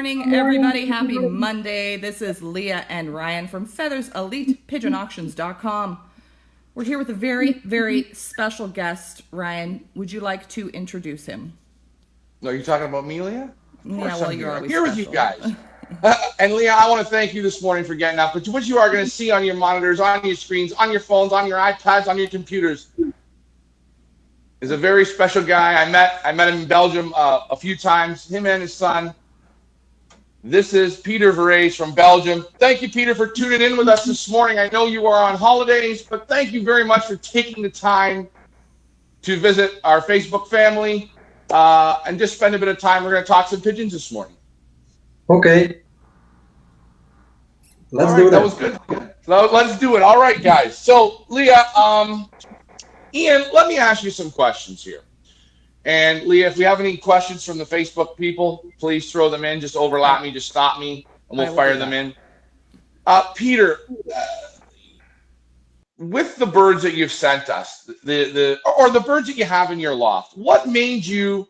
morning, everybody. Happy Monday. This is Leah and Ryan from Feathers Elite Pigeonauctions.com. We're here with a very, very special guest. Ryan, would you like to introduce him? No, you're talking about me, Leah? Yeah, well, you're always here special. with you guys. And Leah, I want to thank you this morning for getting up. But what you are going to see on your monitors, on your screens, on your phones, on your iPads, on your computers is a very special guy. I met him in Belgium a few times, him and his son. This is Peter Vreys from Belgium. Thank you, Peter, for tuning in with us this morning. I know you are on holidays, but thank you very much for taking the time to visit our Facebook family and just spend a bit of time. We're going to talk some pigeons this morning. Okay. Let's do that. That was good. Let's do it. All right, guys. So, Leah, Ian, let me ask you some questions here. And Leah, if we have any questions from the Facebook people, please throw them in. Just overlap me, just stop me, and we'll fire them in. Peter, with the birds that you've sent us, the birds that you have in your loft, what made you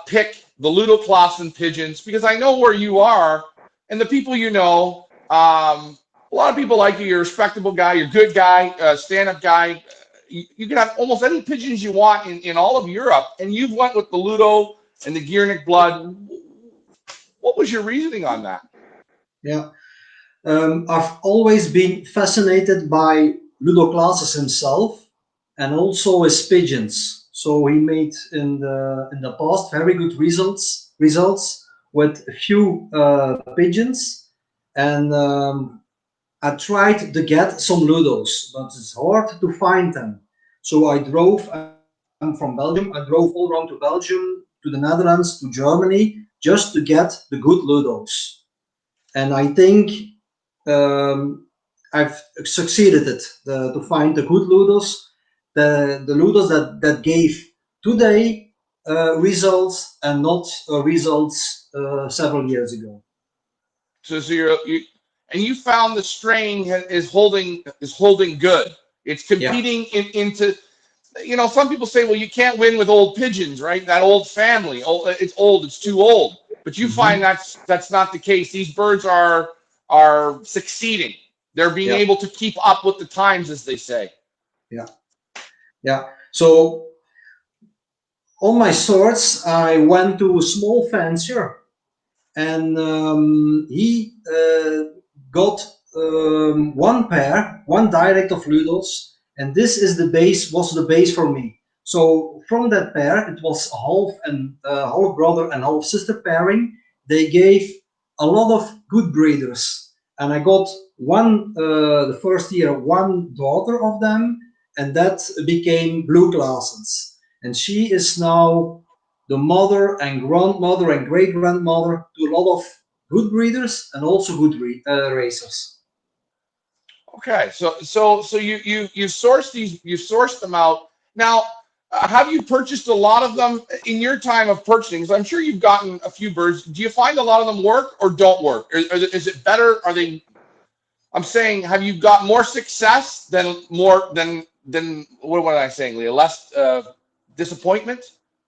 pick the Ludos pigeons? Because I know where you are, and the people you know, a lot of people like you. You're a respectable guy. You're a good guy, stand-up guy. You can have almost any pigeons you want in all of Europe, and you've went with the Ludo and the Gearnic blood. What was your reasoning on that? Yeah, I've always been fascinated by Ludo classes himself and also his pigeons. So he made in the past very good results with a few pigeons, and I tried to get some Ludos, but it's hard to find them. So I drove. I'm from Belgium. I drove all around to Belgium, to the Netherlands, to Germany, just to get the good Ludos. And I think I've succeeded to find the good Ludos, the Ludos that gave today results and not results several years ago. So you found the strain is holding good. It's competing into. Some people say, well, you can't win with old pigeons, right? That old family. It's old. It's too old. But you find that's not the case. These birds are succeeding. They're being able to keep up with the times, as they say. Yeah. So on my sorts, I went to a small fancier, and he got one direct of Ludos, and this is was the base for me. So from that pair, it was half brother and half sister pairing. They gave a lot of good breeders, and I got the first year one daughter of them, and that became Blue Glasses, and she is now the mother and grandmother and great grandmother to a lot of good breeders and also good racers. Okay, so you sourced them out. Now, have you purchased a lot of them in your time of purchasing? Because I'm sure you've gotten a few birds. Do you find a lot of them work or don't work? Is it better? I'm saying, have you got more success than what am I saying, Leah? Less disappointment?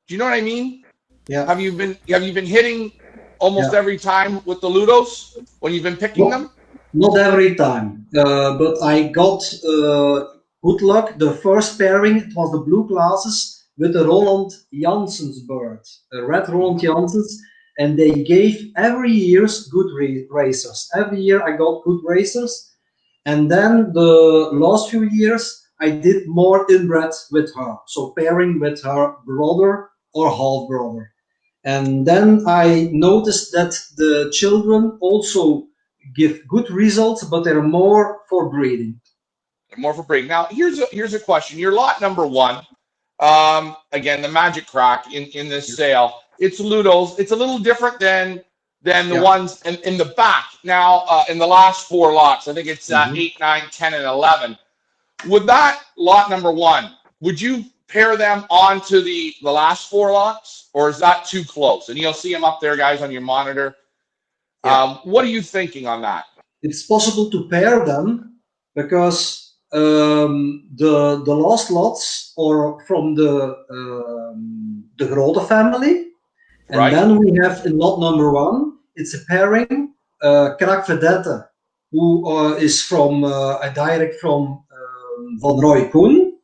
Do you know what I mean? Yeah. Have you been hitting almost every time with the Ludos when you've been picking them? Not every time, but I got good luck. The first pairing, it was the Blue Glasses with the Roland Janssens bird, a red Roland Janssens, and they gave every year's good racers. Every year I got good racers, and then the last few years I did more inbred with her, so pairing with her brother or half brother. And then I noticed that the children also give good results, but they're more for breeding. They're more for breeding. Now, here's a question. Your lot number one, again, the Magic Crack in this sale. It's Ludos. It's a little different than the ones in the back. Now, in the last four lots, I think it's 8, 9, 10, and 11. Would that lot number one, would you pair them onto the last four lots, or is that too close? And you'll see them up there, guys, on your monitor. What are you thinking on that? It's possible to pair them because the last lots are from the Grote family, and then we have in lot number one it's a pairing, Crack Vedette, who is from a direct from Van Roy Koen.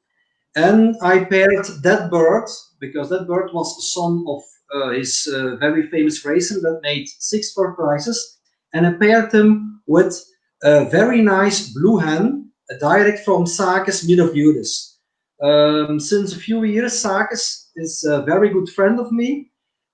And I paired that bird, because that bird was the son of his very famous racer that made 6 first prizes. And I paired him with a very nice blue hen, a direct from Sakis Minoviudis. Since a few years, Sakis is a very good friend of me.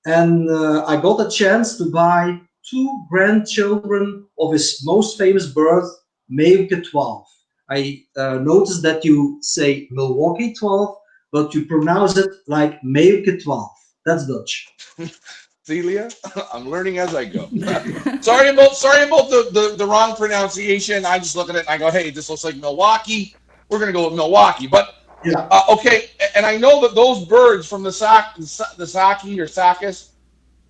And I got a chance to buy 2 grandchildren of his most famous bird, Meeuwke 12. I noticed that you say Milwaukee 12, but you pronounce it like Meeuwke 12. That's Dutch. Celia, I'm learning as I go. sorry about the wrong pronunciation. I just look at it and I go, hey, this looks like Milwaukee. We're gonna go with Milwaukee. But Yeah. okay, and I know that those birds from the Saki or Sakis,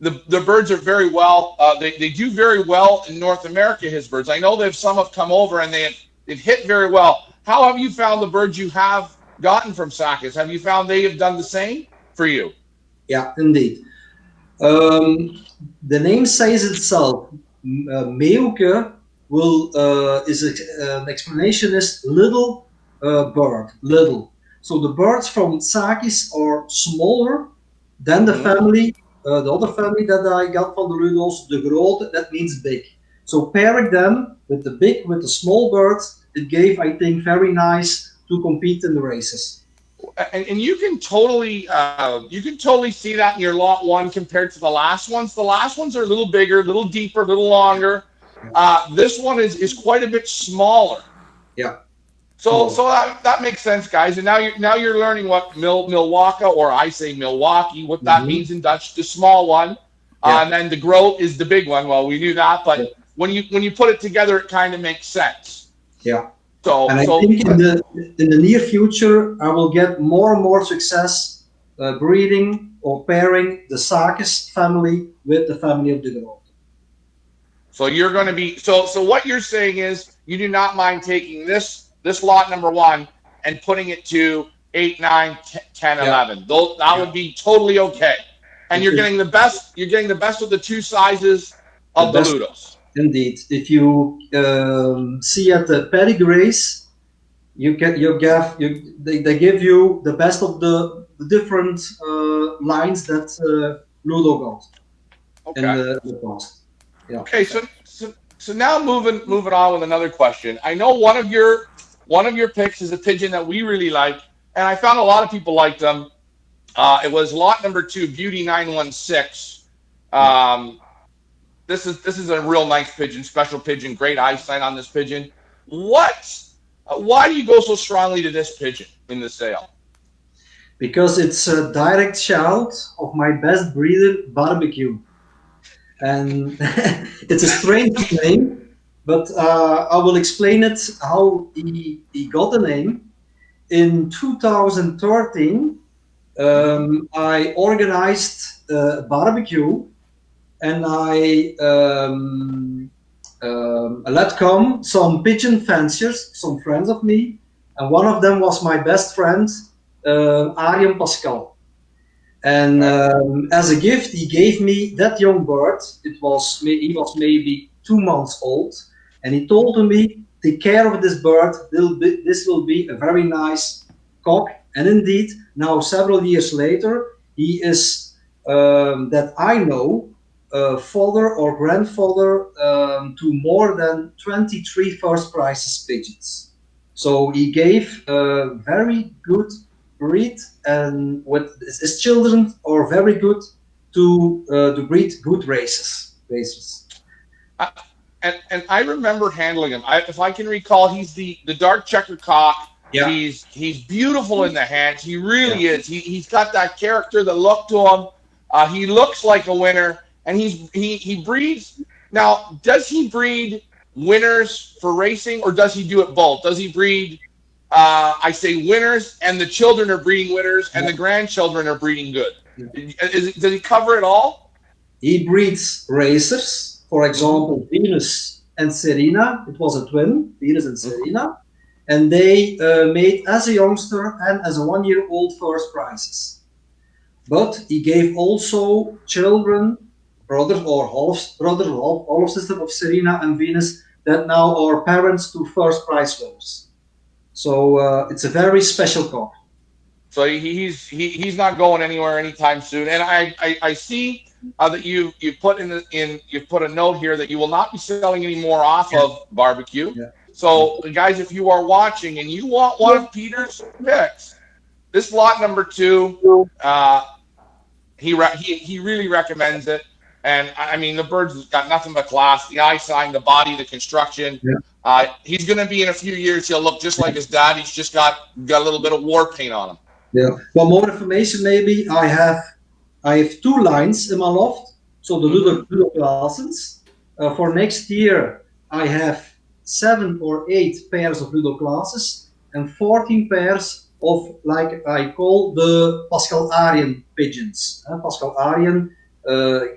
the birds are very well. They do very well in North America. His birds. I know some have come over and they've hit very well. How have you found the birds you have gotten from Sakis? Have you found they have done the same for you? Yeah, indeed. The name says itself. Meeuwke an explanation is little bird, little. So the birds from Sakis are smaller than the family, the other family that I got from the Ludos, the grote, that means big. So pairing them with the small birds, it gave, I think, very nice to compete in the races. And you can totally see that in your lot 1 compared to the last ones. The last ones are a little bigger, a little deeper, a little longer. This one is quite a bit smaller. Yeah. So that makes sense, guys. And now you're learning what Milwaukee, or I say Milwaukee, what that means in Dutch. The small one, and then the grote is the big one. Well, we knew that, but when you put it together, it kind of makes sense. Yeah. And I think in the near future, I will get more and more success breeding or pairing the Sakis family with the family of the grote. So you're going to be so what you're saying is you do not mind taking this lot number 1 and putting it to 8, 9, 10, 11. That would be totally okay. And you're getting the best of the 2 sizes of the Ludos. Indeed, if you see at the pedigrees, they give you the best of the different lines that Ludo got in the past. Yeah. Okay, so now moving on with another question. I know one of your picks is a pigeon that we really like, and I found a lot of people liked them. It was lot number 2, Beauty 916. This is a real nice pigeon, special pigeon, great eyesight on this pigeon. Why do you go so strongly to this pigeon in the sale? Because it's a direct child of my best breeder, Barbecue. And it's a strange name, but I will explain it how he got the name. In 2013, I organized a barbecue, and I let come some pigeon fanciers, some friends of me, and one of them was my best friend, Arjen Pascal. And as a gift, he gave me that young bird. He was maybe 2 months old, and he told me, "Take care of this bird. This will be a very nice cock." And indeed, now several years later, he is that I know father or grandfather to more than 23 first prizes pigeons. So he gave a very good breed, and with his children are very good to breed good racers. And I remember handling him. If I can recall, he's the dark checker cock. Yeah. He's beautiful in the hands. He really is. He's got that character, the look to him. He looks like a winner, and he breeds. Now, does he breed winners for racing, or does he do it both? Does he breed? I say winners, and the children are breeding winners, and the grandchildren are breeding good. Does he cover it all? He breeds racers, for example, Venus and Serena. It was a twin, Venus and Serena, and they made as a youngster and as a 1-year-old first prizes. But he gave also children, brother or half sister of Serena and Venus that now are parents to first prize winners. So it's a very special car. So he's not going anywhere anytime soon. And I see that you put a note here that you will not be selling any more off Yeah. of barbecue. Yeah. So guys, if you are watching and you want one of Peter's picks, this lot number 2, he really recommends it. And I mean, the bird's got nothing but class. The eye sign, the body, the construction. Yeah. He's going to be in a few years. He'll look just like his dad. He's just got a little bit of war paint on him. Yeah. One more information, maybe. I have 2 lines in my loft. So the Ludo classes. For next year, I have 7 or 8 pairs of Ludo classes and 14 pairs of, like I call, the Pascal Arjen pigeons. Pascal Arjen,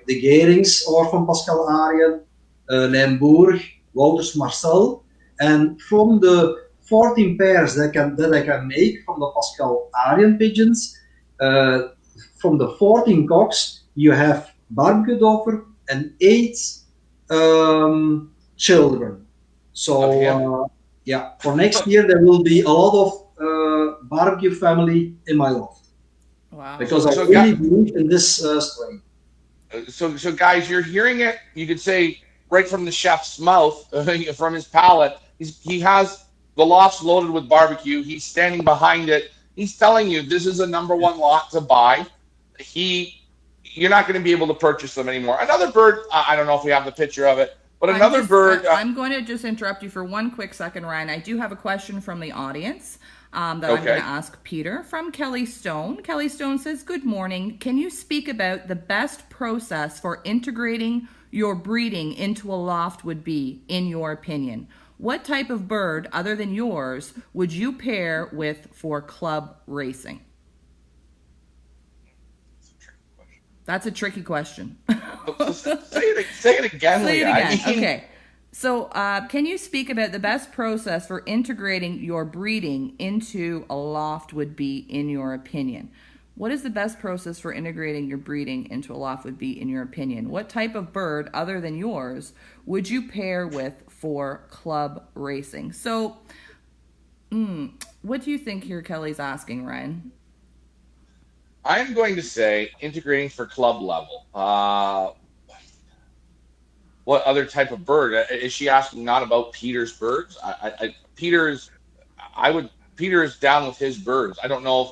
the Gerings are from Pascal Arjen, Limburg, Wouters Marcel, and from the 14 pairs that I can make from the Pascal Arjen pigeons, from the 14 cocks, you have barbecue offer and 8 children. So yeah, for next year there will be a lot of barbecue family in my loft. Wow! Because I really believe in this strain. So guys, you're hearing it. You could say right from the chef's mouth, from his palate. He has the loft's loaded with barbecue. He's standing behind it. He's telling you this is a number 1 lot to buy. You're not going to be able to purchase them anymore. Another bird. I don't know if we have the picture of it. But another bird. I'm going to just interrupt you for one quick second, Ryan. I do have a question from the audience that I'm going to ask Peter from Kelly Stone. Kelly Stone says, "Good morning. Can you speak about the best process for integrating your breeding into a loft would be, in your opinion? What type of bird, other than yours, would you pair with for club racing?" That's a tricky question. Say it again. Say it again. Okay. So can you speak about the best process for integrating your breeding into a loft would be, in your opinion? What is the best process for integrating your breeding into a loft would be, in your opinion? What type of bird, other than yours, would you pair with for club racing? So what do you think here Kelly's asking, Ryan? I'm going to say integrating for club level. What other type of bird? Is she asking not about Peter's birds? Peter is down with his birds. I don't know if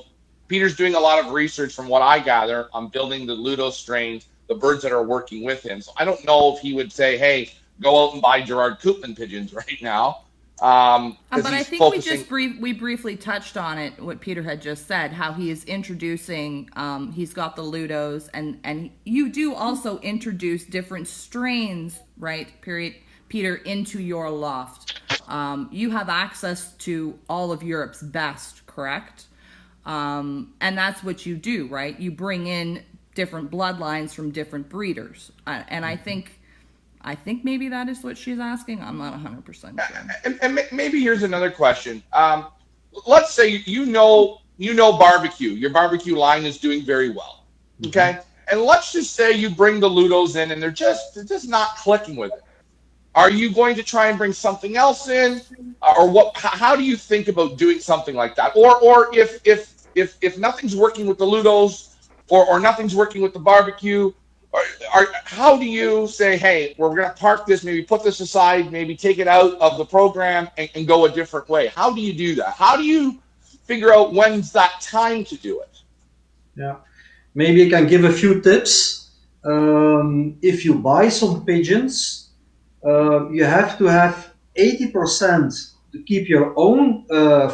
Peter's doing a lot of research from what I gather on building the Ludos strains, the birds that are working with him. So I don't know if he would say, hey, go out and buy Gerard Koopman pigeons right now. But I think we briefly touched on it, what Peter had just said, how he is introducing, he's got the Ludos, and you do also introduce different strains, right, Peter, into your loft. You have access to all of Europe's best, correct? And that's what you do, right? You bring in different bloodlines from different breeders. And I think maybe that is what she's asking. I'm not 100% sure. And maybe here's another question. Let's say you know barbecue. Your barbecue line is doing very well. Okay? And let's just say you bring the Ludos in and they're just not clicking with it. Are you going to try and bring something else in? Or what? How do you think about doing something like that? Or if nothing's working with the Ludos or nothing's working with the barbecue, how do you say, hey, we're going to park this, maybe put this aside, maybe take it out of the program and go a different way? How do you do that? How do you figure out when's that time to do it? Yeah, maybe I can give a few tips. If you buy some pigeons, you have to have 80% to keep your own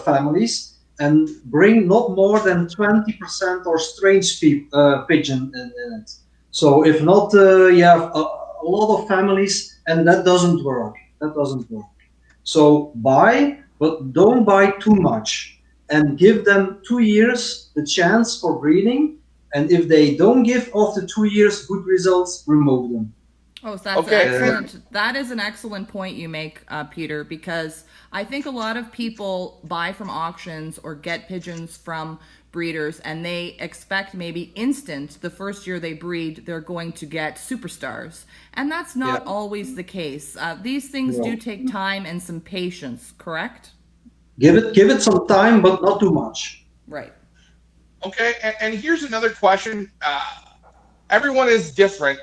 families and bring not more than 20% or strange pigeon in it. So if not, you have a lot of families, and that doesn't work. So buy, but don't buy too much, and give them 2 years the chance for breeding. And if they don't give after 2 years good results, remove them. Oh, so that's Okay. excellent. That is an excellent point you make, Peter, because I think a lot of people buy from auctions or get pigeons from breeders and they expect maybe instant the first year they breed they're going to get superstars, and that's not always the case. These things do take time and some patience, correct? Give it some time, but not too much. Right. Okay, and here's another question. Everyone is different.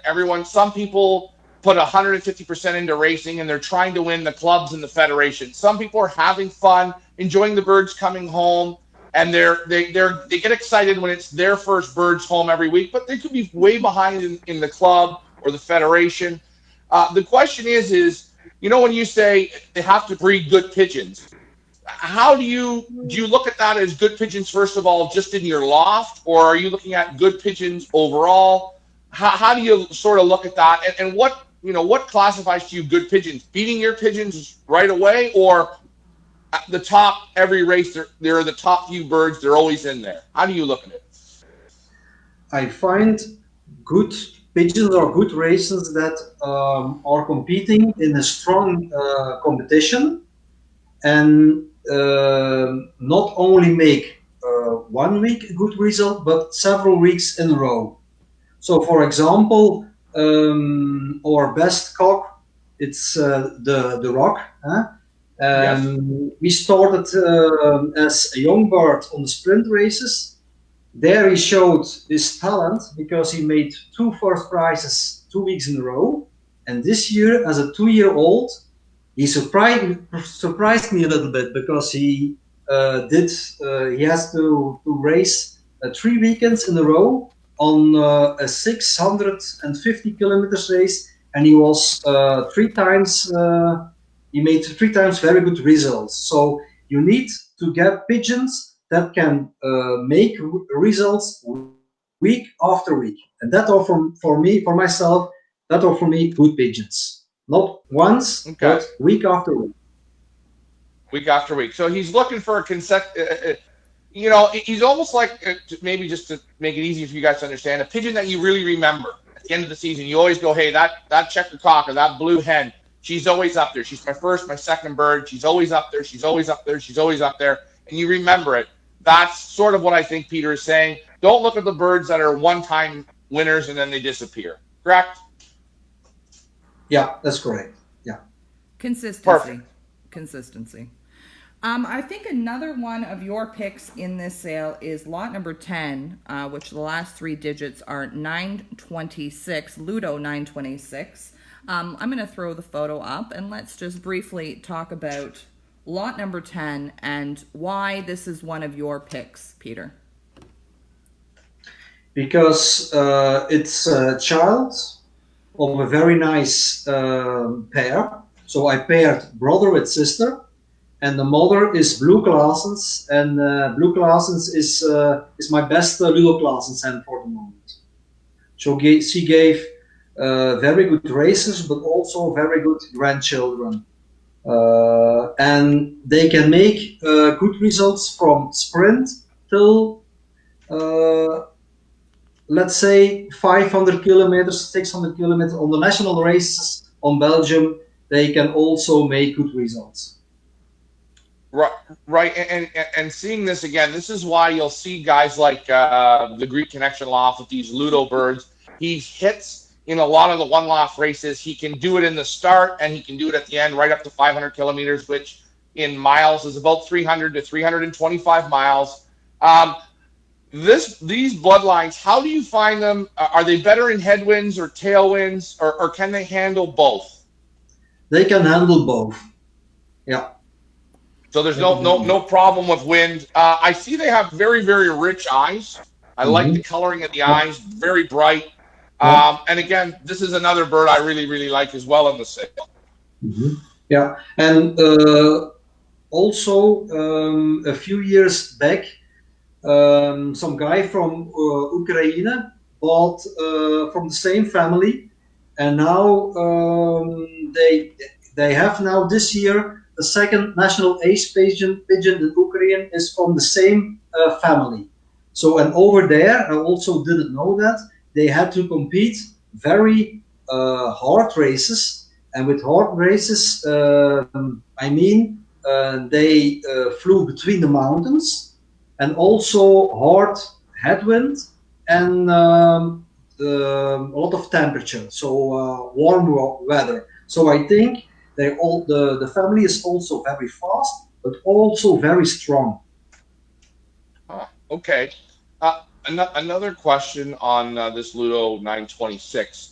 Some people put 150% into racing and they're trying to win the clubs and the federation. Some people are having fun, enjoying the birds coming home, and they get excited when it's their first birds home every week, but they could be way behind in the club or the federation. The question is, when you say they have to breed good pigeons, how do you look at that as good pigeons first of all, just in your loft, or are you looking at good pigeons overall? How do you sort of look at that, and what classifies to you good pigeons? Beating your pigeons right away, or at the top every race they're the top few birds, they're always in there? How do you look at it? I find good pigeons or good races that are competing in a strong competition, and not only make 1 week a good result, but several weeks in a row. So, for example, our best cock, it's the Rock. Huh? Yes. We started as a young bird on the sprint races. There he showed his talent because he made 2 first prizes 2 weeks in a row. And this year, as a 2-year-old, he surprised me a little bit because he has to race 3 weekends in a row on a 650 kilometers race, and he was 3 times. He made 3 times very good results. So you need to get pigeons that can make results week after week, and that are for myself. That are for me good pigeons. Not once, Okay. but week after week. Week after week. So he's looking for a he's almost like, maybe just to make it easy for you guys to understand, a pigeon that you really remember at the end of the season. You always go, hey, that checker cock or that blue hen, she's always up there. She's my first, my second bird. She's always up there. She's always up there. She's always up there. And you remember it. That's sort of what I think Peter is saying. Don't look at the birds that are one-time winners and then they disappear. Correct? Yeah, that's correct. Yeah. Consistency. Perfect. Consistency. I think another one of your picks in this sale is lot number 10, which the last 3 digits are 926, Ludo 926. I'm going to throw the photo up and let's just briefly talk about lot number 10 and why this is one of your picks, Peter. Because it's a child of a very nice pair. So I paired brother with sister, and the mother is Blue Claessens, and Blue Claessens is my best Ludo Claessens hen for the moment. So she gave very good races, but also very good grandchildren. And they can make good results from sprint till let's say 500 kilometers, 600 kilometers on the national races on Belgium. They can also make good results. Right, and seeing this again, this is why you'll see guys like the Greek Connection Loft with these Ludo birds. He hits in a lot of the one loft races. He can do it in the start and he can do it at the end, right up to 500 kilometers, which in miles is about 300 to 325 miles. These bloodlines, how do you find them? Are they better in headwinds or tailwinds, or can they handle both? They can handle both. Yeah. So there's no problem with wind. I see they have very, very rich eyes. I like the coloring of the eyes, very bright. And again, this is another bird I really, really like as well in the sale. Yeah, and also a few years back, some guy from Ukraine bought from the same family, and now they have now this year the second national ace pigeon in Ukraine is from the same family. So, and over there, I also didn't know that they had to compete very hard races. And with hard races, I mean they flew between the mountains, and also hard headwind and a lot of temperature, so warm weather. So I think the family is also very fast, but also very strong. Okay. Another question on this Ludo 926.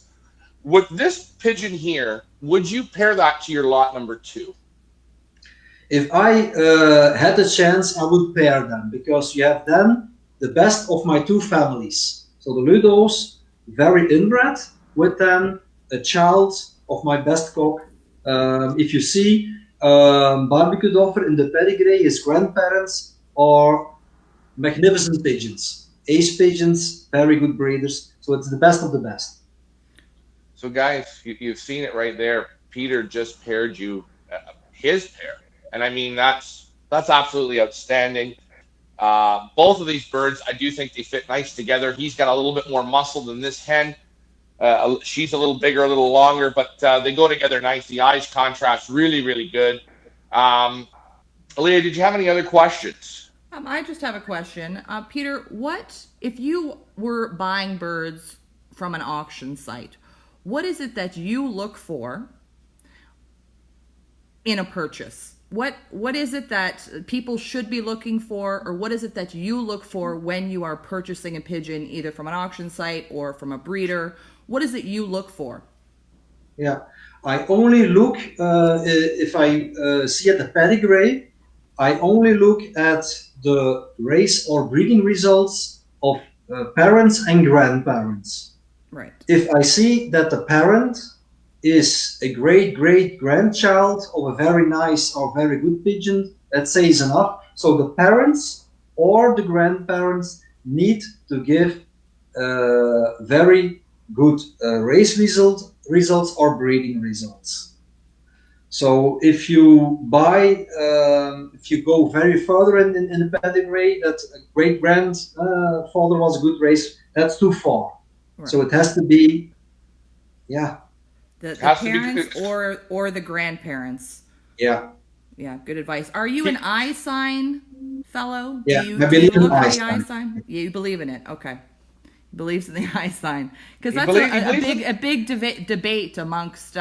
With this pigeon here, would you pair that to your lot number 2? If I had a chance, I would pair them because you have then the best of my two families. So the Ludos, very inbred, with then a child of my best cock. If you see barbecue offer in the pedigree, his grandparents are magnificent pigeons, ace pigeons, very good breeders. So it's the best of the best. So, guys, you've seen it right there. Peter just paired you his pair, and I mean that's absolutely outstanding. Both of these birds, I do think they fit nice together. He's got a little bit more muscle than this hen. She's a little bigger, a little longer, but they go together nice. The eyes contrast really, really good. Leah, did you have any other questions? I just have a question. Peter, what if you were buying birds from an auction site? What is it that you look for in a purchase? What is it that people should be looking for, or what is it that you look for when you are purchasing a pigeon, either from an auction site or from a breeder? What is it you look for? Yeah, I only look if I see at the pedigree. I only look at the race or breeding results of parents and grandparents. Right. If I see that the parent is a great great grandchild of a very nice or very good pigeon, that says enough. So the parents or the grandparents need to give very good race results or breeding results. So if you buy, if you go very further in the pedigree, that great grandfather was a good race, that's too far. Right. So it has to be, yeah. The parents or the grandparents. Yeah. Yeah, good advice. Are you an I sign fellow? Yeah, I believe in I sign. Yeah, you believe in it. Okay. Believes in the I sign, because that's a big debate amongst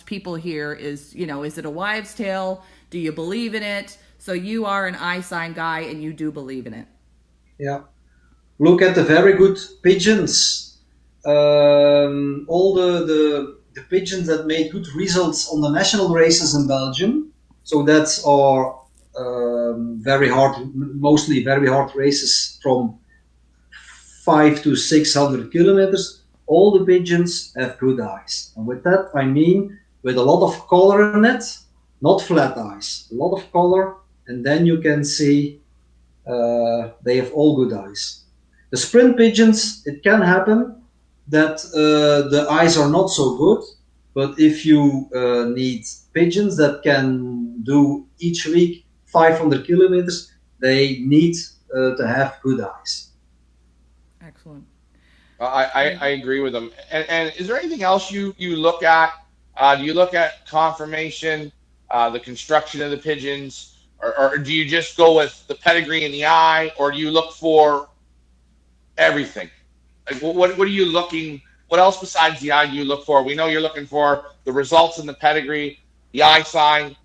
people here. Is is it a wives' tale? Do you believe in it? So you are an I sign guy, and you do believe in it. Yeah. Look at the very good pigeons. All the pigeons that made good results on the national races in Belgium. So that's our mostly very hard races from 500 to 600 kilometers. All the pigeons have good eyes, and with that I mean with a lot of color in it, not flat eyes, a lot of color, and then you can see they have all good eyes. The sprint pigeons, it can happen that the eyes are not so good, but if you need pigeons that can do each week 500 kilometers, they need to have good eyes. Excellent. I agree with them. And is there anything else you look at? Do you look at conformation, the construction of the pigeons, or do you just go with the pedigree in the eye, or do you look for everything? Like what are you looking? What else besides the eye do you look for? We know you're looking for the results in the pedigree, the eye sign.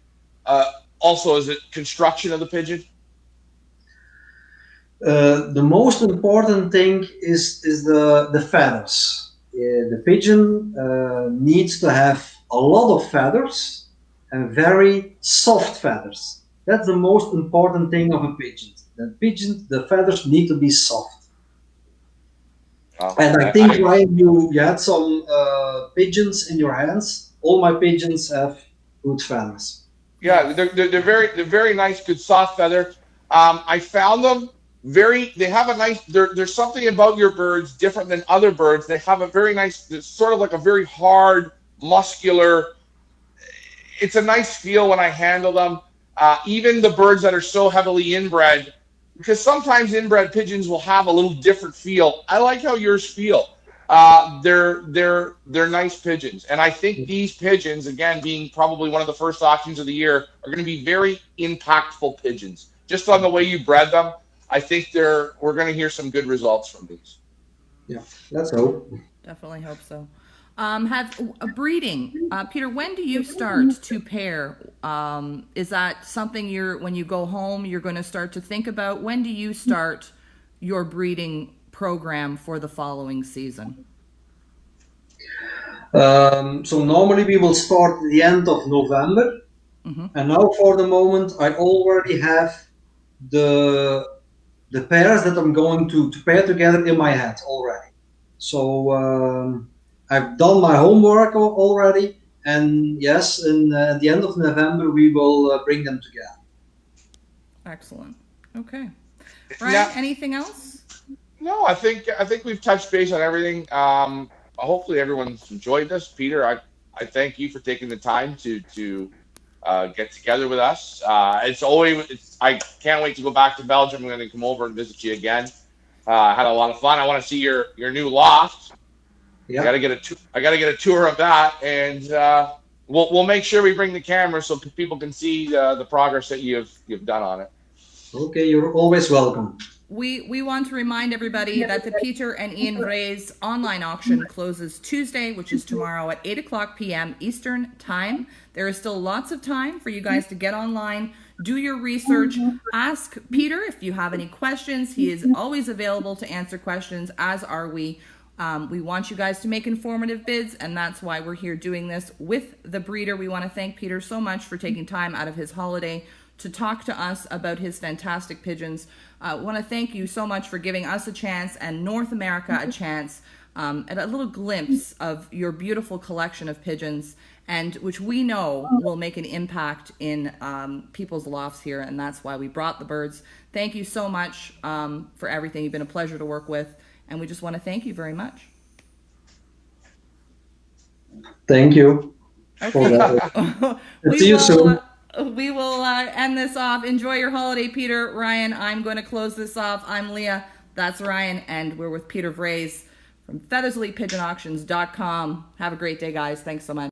Also, is it construction of the pigeon? The most important thing is the feathers. The pigeon needs to have a lot of feathers and very soft feathers. That's the most important thing of a pigeon. The feathers need to be soft. And I think, Ryan, you had some pigeons in your hands. All my pigeons have good feathers. Yeah, they're very nice, good soft feather. I found them. They have a nice, there's something about your birds different than other birds. They have a very nice, it's sort of like a very hard, muscular, it's a nice feel when I handle them. Even the birds that are so heavily inbred, because sometimes inbred pigeons will have a little different feel. I like how yours feel. they're nice pigeons, and I think these pigeons, again, being probably one of the first auctions of the year, are going to be very impactful pigeons. Just on the way you bred them, I think we're going to hear some good results from these. Yeah, let's hope. Definitely hope so. Have a breeding, Peter. When do you start to pair? Is that something when you go home, you're going to start to think about? When do you start your breeding program for the following season? So normally we will start at the end of November, and now for the moment I already have the pairs that I'm going to pair together in my head already. So I've done my homework already, and yes, at the end of November we will bring them together. Excellent. Okay, Ryan. Anything else? No, I think we've touched base on everything. Hopefully everyone's enjoyed this. Peter, I thank you for taking the time to get together with us. I can't wait to go back to Belgium. I'm going to come over and visit you again. I had a lot of fun. I want to see your new loft. Yeah. I got to get a tour of that, and we'll make sure we bring the camera so people can see the progress that you've done on it. Okay, you're always welcome. We want to remind everybody that the Peter and Ian Vreys online auction closes Tuesday, which is tomorrow at 8:00 p.m. Eastern Time. There is still lots of time for you guys to get online, do your research, ask Peter if you have any questions. He is always available to answer questions, as are we. We want you guys to make informative bids, and that's why we're here doing this with the breeder. We want to thank Peter so much for taking time out of his holiday to talk to us about his fantastic pigeons. I want to thank you so much for giving us a chance and North America a chance at a little glimpse of your beautiful collection of pigeons, and which we know will make an impact in people's lofts here, and that's why we brought the birds. Thank you so much for everything. You've been a pleasure to work with, and we just want to thank you very much. Thank you. Okay. See you soon. We will end this off. Enjoy your holiday, Peter. Ryan, I'm going to close this off. I'm Leah. That's Ryan. And we're with Peter Vreys from FeathersElitePigeonAuctions.com. Have a great day, guys. Thanks so much.